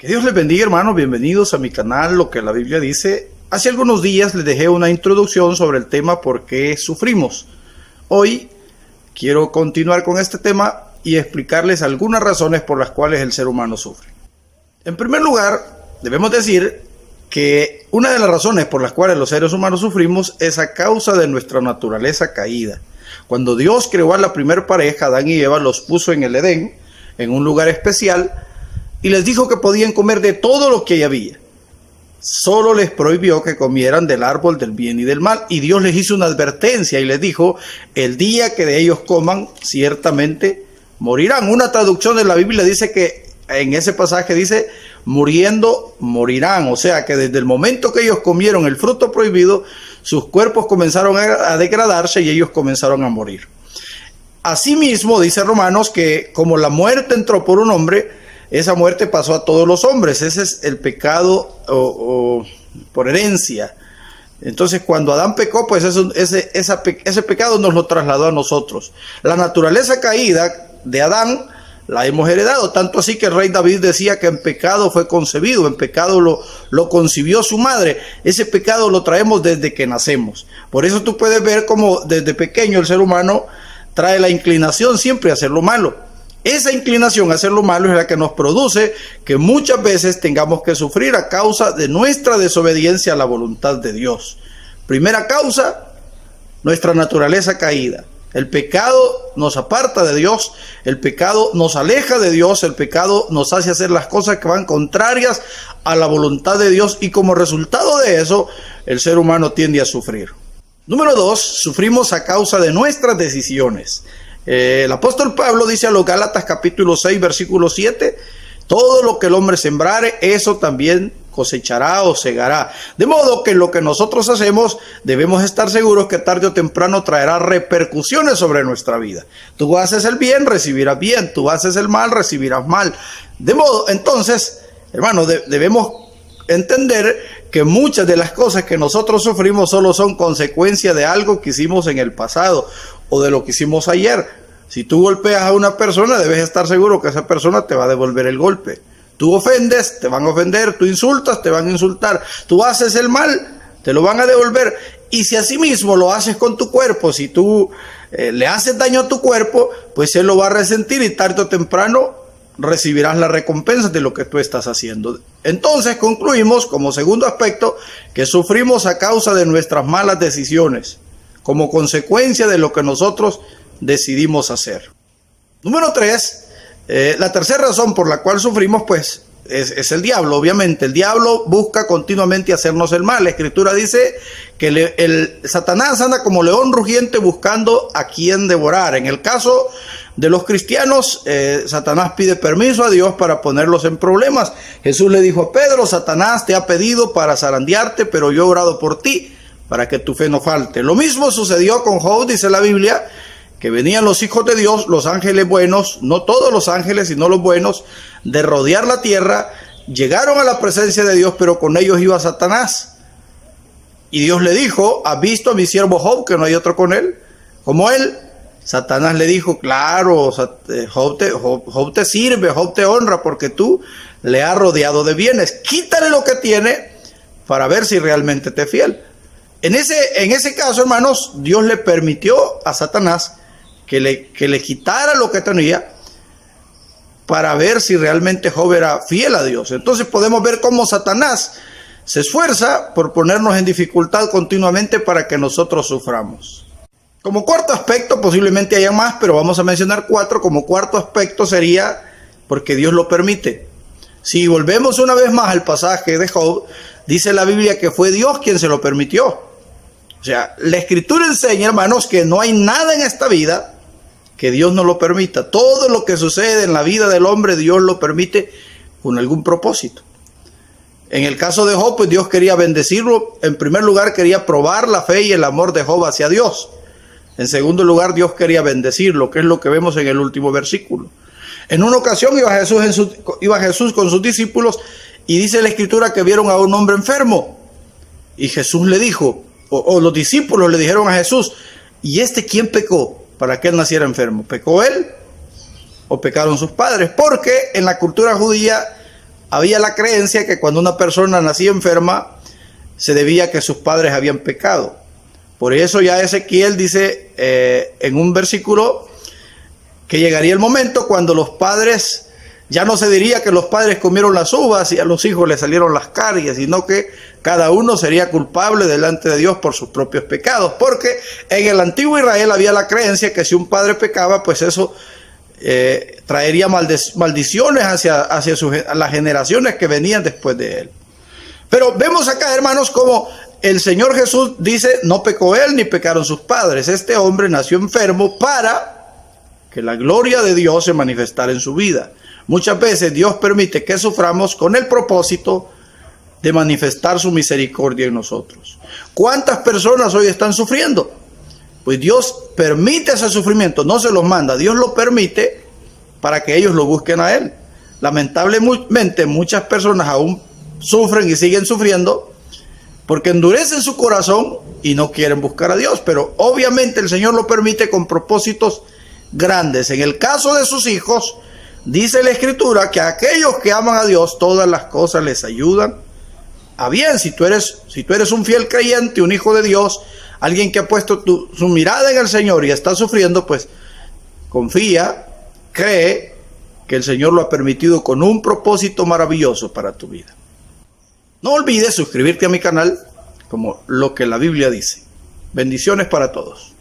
Que Dios les bendiga, hermanos. Bienvenidos a mi canal Lo que la Biblia dice. Hace algunos días les dejé una introducción sobre el tema ¿por qué sufrimos? Hoy quiero continuar con este tema y explicarles algunas razones por las cuales el ser humano sufre. En primer lugar, debemos decir que una de las razones por las cuales los seres humanos sufrimos es a causa de nuestra naturaleza caída. Cuando Dios creó a la primera pareja, Adán y Eva, los puso en el Edén, en un lugar especial, y les dijo que podían comer de todo lo que ahí había. Solo les prohibió que comieran del árbol del bien y del mal. Y Dios les hizo una advertencia y les dijo, el día que de ellos coman, ciertamente morirán. Una traducción de la Biblia dice que en ese pasaje dice, muriendo morirán. O sea que desde el momento que ellos comieron el fruto prohibido, sus cuerpos comenzaron a degradarse y ellos comenzaron a morir. Asimismo, dice Romanos que como la muerte entró por un hombre, esa muerte pasó a todos los hombres. Ese es el pecado por herencia. Entonces, cuando Adán pecó, pues ese pecado nos lo trasladó a nosotros. La naturaleza caída de Adán la hemos heredado, tanto así que el rey David decía que en pecado fue concebido, en pecado lo concibió su madre. Ese pecado lo traemos desde que nacemos. Por eso tú puedes ver cómo desde pequeño el ser humano trae la inclinación siempre a hacer lo malo. Esa inclinación a hacer lo malo es la que nos produce que muchas veces tengamos que sufrir a causa de nuestra desobediencia a la voluntad de Dios. Primera causa, nuestra naturaleza caída. El pecado nos aparta de Dios, el pecado nos aleja de Dios, el pecado nos hace hacer las cosas que van contrarias a la voluntad de Dios y como resultado de eso, el ser humano tiende a sufrir. Número 2, sufrimos a causa de nuestras decisiones. El apóstol Pablo dice a los Gálatas capítulo 6 versículo 7, todo lo que el hombre sembrare, eso también cosechará o segará. De modo que lo que nosotros hacemos debemos estar seguros que tarde o temprano traerá repercusiones sobre nuestra vida. Tú haces el bien, recibirás bien. Tú haces el mal, recibirás mal. De modo, entonces, hermanos, debemos entender que muchas de las cosas que nosotros sufrimos solo son consecuencia de algo que hicimos en el pasado o de lo que hicimos ayer. Si tú golpeas a una persona, debes estar seguro que esa persona te va a devolver el golpe. Tú ofendes, te van a ofender. Tú insultas, te van a insultar. Tú haces el mal, te lo van a devolver. Y si asimismo lo haces con tu cuerpo, si tú le haces daño a tu cuerpo, pues él lo va a resentir y tarde o temprano recibirás la recompensa de lo que tú estás haciendo. Entonces concluimos como segundo aspecto que sufrimos a causa de nuestras malas decisiones, como consecuencia de lo que nosotros decidimos hacer. Número 3, la tercera razón por la cual sufrimos pues es el diablo. Obviamente el diablo busca continuamente hacernos el mal. La escritura dice que Satanás anda como león rugiente buscando a quien devorar. En el caso de los cristianos, Satanás pide permiso a Dios para ponerlos en problemas. Jesús le dijo a Pedro, Satanás te ha pedido para zarandearte, pero yo he orado por ti, para que tu fe no falte. Lo mismo sucedió con Job, dice la Biblia, que venían los hijos de Dios, los ángeles buenos, no todos los ángeles, sino los buenos, de rodear la tierra, llegaron a la presencia de Dios, pero con ellos iba Satanás. Y Dios le dijo, ¿has visto a mi siervo Job, que no hay otro con él, como él? Satanás le dijo, claro, Job te sirve, Job te honra, porque tú le has rodeado de bienes. Quítale lo que tiene para ver si realmente te es fiel. En ese caso, hermanos, Dios le permitió a Satanás que le quitara lo que tenía para ver si realmente Job era fiel a Dios. Entonces podemos ver cómo Satanás se esfuerza por ponernos en dificultad continuamente para que nosotros suframos. Como cuarto aspecto, posiblemente haya más, pero vamos a mencionar 4. Como cuarto aspecto sería porque Dios lo permite. Si volvemos una vez más al pasaje de Job, dice la Biblia que fue Dios quien se lo permitió. O sea, la escritura enseña, hermanos, que no hay nada en esta vida que Dios no lo permita. Todo lo que sucede en la vida del hombre, Dios lo permite con algún propósito. En el caso de Job, pues Dios quería bendecirlo. En primer lugar, quería probar la fe y el amor de Job hacia Dios. En segundo lugar, Dios quería bendecirlo, que es lo que vemos en el último versículo. En una ocasión iba Jesús con sus discípulos y dice la escritura que vieron a un hombre enfermo. Y Jesús le dijo, o los discípulos le dijeron a Jesús, ¿y quién pecó para que él naciera enfermo? ¿Pecó él o pecaron sus padres? Porque en la cultura judía había la creencia que cuando una persona nacía enferma, se debía a que sus padres habían pecado. Por eso ya Ezequiel dice en un versículo que llegaría el momento cuando los padres, ya no se diría que los padres comieron las uvas y a los hijos les salieron las caries, sino que cada uno sería culpable delante de Dios por sus propios pecados. Porque en el antiguo Israel había la creencia que si un padre pecaba, pues eso traería maldiciones hacia las generaciones que venían después de él. Pero vemos acá, hermanos, como el Señor Jesús dice, no pecó él ni pecaron sus padres. Este hombre nació enfermo para que la gloria de Dios se manifestara en su vida. Muchas veces Dios permite que suframos con el propósito de manifestar su misericordia en nosotros. ¿Cuántas personas hoy están sufriendo? Pues Dios permite ese sufrimiento, no se los manda, Dios lo permite para que ellos lo busquen a Él. Lamentablemente muchas personas aún sufren y siguen sufriendo porque endurecen su corazón y no quieren buscar a Dios, pero obviamente el Señor lo permite con propósitos grandes. En el caso de sus hijos, dice la Escritura que a aquellos que aman a Dios, todas las cosas les ayudan a bien. Si tú eres un fiel creyente, un hijo de Dios, alguien que ha puesto su mirada en el Señor y está sufriendo, pues confía, cree que el Señor lo ha permitido con un propósito maravilloso para tu vida. No olvides suscribirte a mi canal como Lo que la Biblia dice. Bendiciones para todos.